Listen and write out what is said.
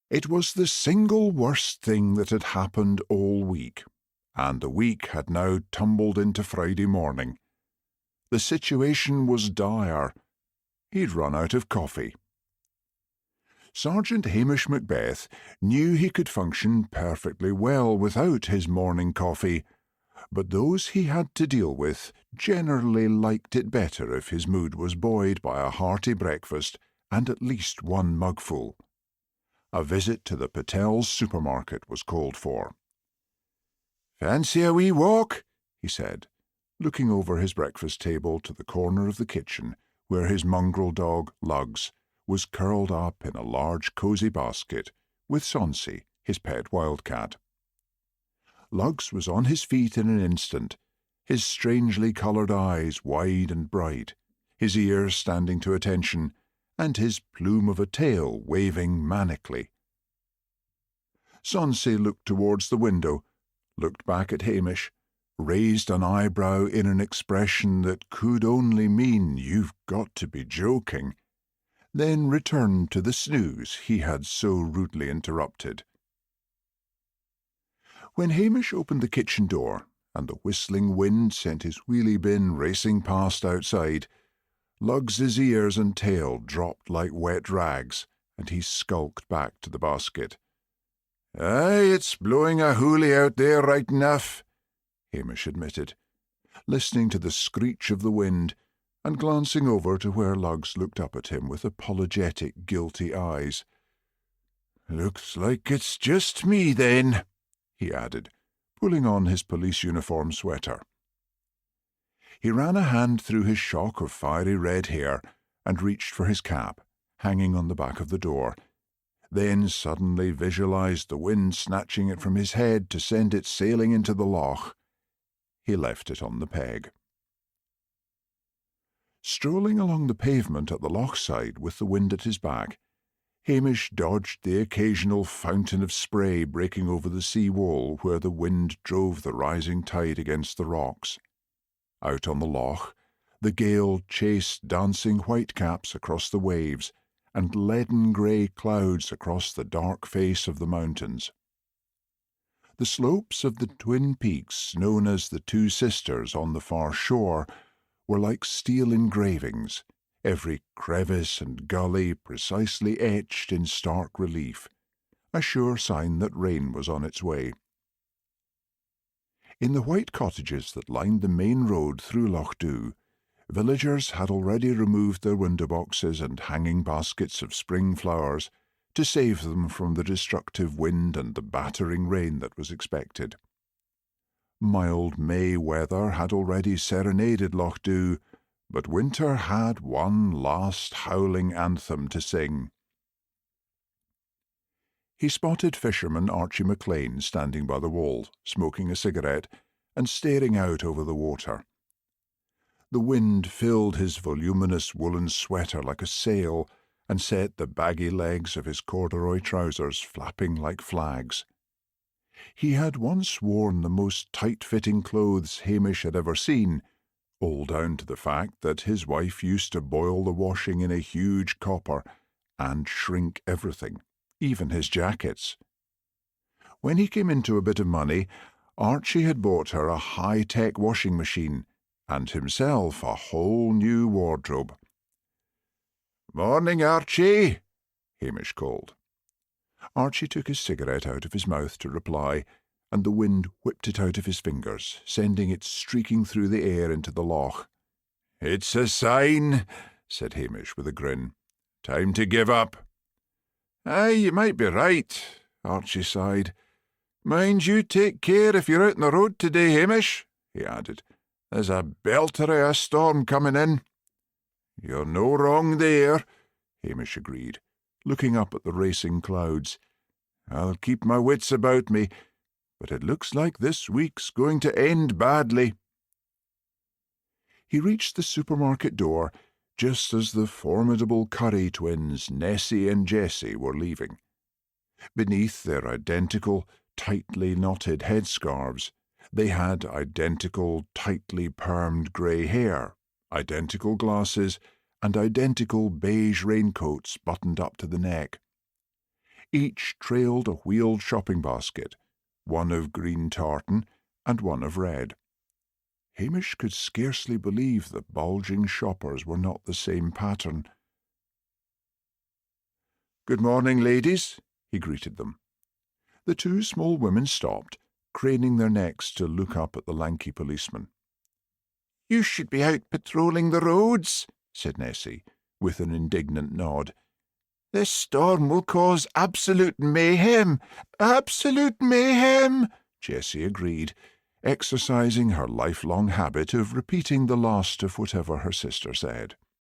It was the single worst thing that had happened all week, and the week had now tumbled into Friday morning. The situation was dire. He'd run out of coffee. Sergeant Hamish Macbeth knew he could function perfectly well without his morning coffee, but those he had to deal with generally liked it better if his mood was buoyed by a hearty breakfast and at least one mugful. A visit to the Patel's supermarket was called for. "Fancy a wee walk?" he said, looking over his breakfast table to the corner of the kitchen where his mongrel dog, Lugs, was curled up in a large cosy basket with Sonsie, his pet wildcat. Lugs was on his feet in an instant, his strangely coloured eyes wide and bright, his ears standing to attention, and his plume of a tail waving manically. Sonsie looked towards the window, looked back at Hamish, raised an eyebrow in an expression that could only mean "You've got to be joking," then returned to the snooze he had so rudely interrupted. When Hamish opened the kitchen door, and the whistling wind sent his wheelie bin racing past outside, Lugs's ears and tail dropped like wet rags, and he skulked back to the basket. "Aye, it's blowing a hoolie out there right enough," Hamish admitted, listening to the screech of the wind and glancing over to where Lugs looked up at him with apologetic, guilty eyes. "Looks like it's just me, then," he added, pulling on his police uniform sweater. He ran a hand through his shock of fiery red hair and reached for his cap, hanging on the back of the door, then suddenly visualized the wind snatching it from his head to send it sailing into the loch. He left it on the peg. Strolling along the pavement at the loch side with the wind at his back, Hamish dodged the occasional fountain of spray breaking over the sea wall where the wind drove the rising tide against the rocks. Out on the loch, the gale chased dancing whitecaps across the waves and leaden grey clouds across the dark face of the mountains. The slopes of the twin peaks known as the Two Sisters on the far shore were like steel engravings, every crevice and gully precisely etched in stark relief, a sure sign that rain was on its way. In the white cottages that lined the main road through Loch Dhu, villagers had already removed their window boxes and hanging baskets of spring flowers to save them from the destructive wind and the battering rain that was expected. Mild May weather had already serenaded Loch Dhu, but winter had one last howling anthem to sing. He spotted fisherman Archie McLean standing by the wall, smoking a cigarette and staring out over the water. The wind filled his voluminous woolen sweater like a sail and set the baggy legs of his corduroy trousers flapping like flags. He had once worn the most tight-fitting clothes Hamish had ever seen, all down to the fact that his wife used to boil the washing in a huge copper and shrink everything, even his jackets. When he came into a bit of money, Archie had bought her a high-tech washing machine and himself a whole new wardrobe. "Morning, Archie," Hamish called. Archie took his cigarette out of his mouth to reply, and the wind whipped it out of his fingers, sending it streaking through the air into the loch. "It's a sign," said Hamish with a grin. "Time to give up." "Aye, you might be right," Archie sighed. "Mind you take care if you're out on the road today, Hamish," he added. "There's a belter of a storm coming in." "You're no wrong there," Hamish agreed, looking up at the racing clouds. "I'll keep my wits about me, but it looks like this week's going to end badly." He reached the supermarket door just as the formidable Curry twins, Nessie and Jessie, were leaving. Beneath their identical, tightly knotted headscarves, they had identical, tightly permed grey hair, identical glasses, and identical beige raincoats buttoned up to the neck. Each trailed a wheeled shopping basket, one of green tartan and one of red. Hamish could scarcely believe the bulging shoppers were not the same pattern. "Good morning, ladies," he greeted them. The two small women stopped, craning their necks to look up at the lanky policeman. "You should be out patrolling the roads," said Nessie, with an indignant nod. "This storm will cause absolute mayhem. Absolute mayhem," Jessie agreed, exercising her lifelong habit of repeating the last of whatever her sister said.